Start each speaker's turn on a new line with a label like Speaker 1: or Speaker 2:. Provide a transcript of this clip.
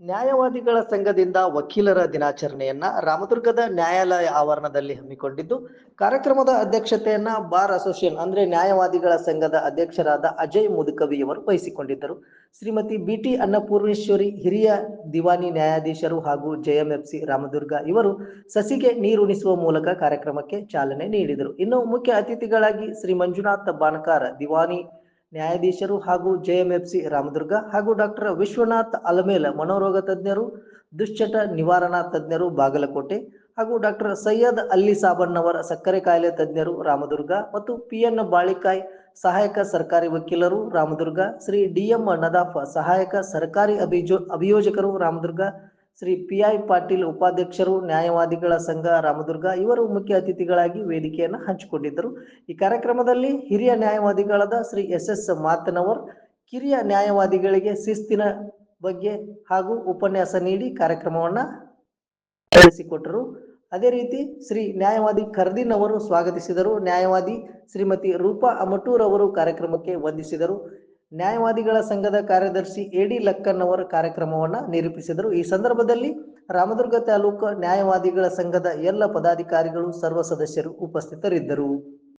Speaker 1: ನ್ಯಾಯವಾದಿಗಳ ಸಂಘದಿಂದ ವಕೀಲರ ದಿನಾಚರಣೆಯನ್ನ ರಾಮದುರ್ಗದ ನ್ಯಾಯಾಲಯ ಆವರಣದಲ್ಲಿ ಹಮ್ಮಿಕೊಂಡಿದ್ದು, ಕಾರ್ಯಕ್ರಮದ ಅಧ್ಯಕ್ಷತೆಯನ್ನ ಬಾರ್ ಅಸೋಸಿಯೇಷನ್ ಅಂದ್ರೆ ನ್ಯಾಯವಾದಿಗಳ ಸಂಘದ ಅಧ್ಯಕ್ಷರಾದ ಅಜಯ್ ಮುದುಕವಿಯವರು ವಹಿಸಿಕೊಂಡಿದ್ದರು. ಶ್ರೀಮತಿ ಬಿಟಿ ಅನ್ನಪೂರ್ಣೇಶ್ವರಿ ಹಿರಿಯ ದಿವಾನಿ ನ್ಯಾಯಾಧೀಶರು ಹಾಗೂ ಜೆಎಂಎಫ್ಸಿ ರಾಮದುರ್ಗ ಇವರು ಸಸಿಗೆ ನೀರುಣಿಸುವ ಮೂಲಕ ಕಾರ್ಯಕ್ರಮಕ್ಕೆ ಚಾಲನೆ ನೀಡಿದರು. ಇನ್ನು ಮುಖ್ಯ ಅತಿಥಿಗಳಾಗಿ ಶ್ರೀ ಮಂಜುನಾಥ್ ಬಾಣಕಾರ ದಿವಾನಿ ನ್ಯಾಯಾಧೀಶರು ಹಾಗೂ ಜೆಎಂಎಫ್ಸಿ ರಾಮದುರ್ಗ ಹಾಗೂ ಡಾಕ್ಟರ್ ವಿಶ್ವನಾಥ್ ಅಲಮೇಲ ಮನೋರೋಗ ತಜ್ಞರು, ದುಶ್ಚಟ ನಿವಾರಣಾ ತಜ್ಞರು ಬಾಗಲಕೋಟೆ ಹಾಗೂ ಡಾಕ್ಟರ್ ಸೈಯದ್ ಅಲಿ ಸಾಬಣ್ಣವರ ಸಕ್ಕರೆ ಕಾಯಿಲೆ ತಜ್ಞರು ರಾಮದುರ್ಗ ಮತ್ತು ಪಿಎನ್ ಬಾಳಿಕಾಯ್ ಸಹಾಯಕ ಸರ್ಕಾರಿ ವಕೀಲರು ರಾಮದುರ್ಗ, ಶ್ರೀ ಡಿಎಂ ನದಾಫ್ ಸಹಾಯಕ ಸರ್ಕಾರಿ ಅಭಿಯೋಜಕರು ರಾಮದುರ್ಗ, ಶ್ರೀ ಪಿಐ ಪಾಟೀಲ್ ಉಪಾಧ್ಯಕ್ಷರು ನ್ಯಾಯವಾದಿಗಳ ಸಂಘ ರಾಮದುರ್ಗ ಇವರು ಮುಖ್ಯ ಅತಿಥಿಗಳಾಗಿ ವೇದಿಕೆಯನ್ನು ಹಂಚಿಕೊಂಡಿದ್ದರು. ಈ ಕಾರ್ಯಕ್ರಮದಲ್ಲಿ ಹಿರಿಯ ನ್ಯಾಯವಾದಿಗಳಾದ ಶ್ರೀ ಎಸ್ ಮಾತನವರ್ ಕಿರಿಯ ನ್ಯಾಯವಾದಿಗಳಿಗೆ ಶಿಸ್ತಿನ ಬಗ್ಗೆ ಹಾಗೂ ಉಪನ್ಯಾಸ ನೀಡಿ ಕಾರ್ಯಕ್ರಮವನ್ನ ನಡೆಸಿಕೊಟ್ಟರು. ಅದೇ ರೀತಿ ಶ್ರೀ ನ್ಯಾಯವಾದಿ ಖರ್ದಿನ್ ಅವರು ಸ್ವಾಗತಿಸಿದರು. ನ್ಯಾಯವಾದಿ ಶ್ರೀಮತಿ ರೂಪಾ ಅಮಟೂರ್ ಅವರು ಕಾರ್ಯಕ್ರಮಕ್ಕೆ ವಂದಿಸಿದರು. ನ್ಯಾಯವಾದಿಗಳ ಸಂಘದ ಕಾರ್ಯದರ್ಶಿ ಎಡಿ ಲಕ್ಕನ್ ಅವರು ಕಾರ್ಯಕ್ರಮವನ್ನ ನಿರೂಪಿಸಿದರು. ಈ ಸಂದರ್ಭದಲ್ಲಿ ರಾಮದುರ್ಗ ತಾಲೂಕು ನ್ಯಾಯವಾದಿಗಳ ಸಂಘದ ಎಲ್ಲ ಪದಾಧಿಕಾರಿಗಳು, ಸರ್ವ ಸದಸ್ಯರು ಉಪಸ್ಥಿತರಿದ್ದರು.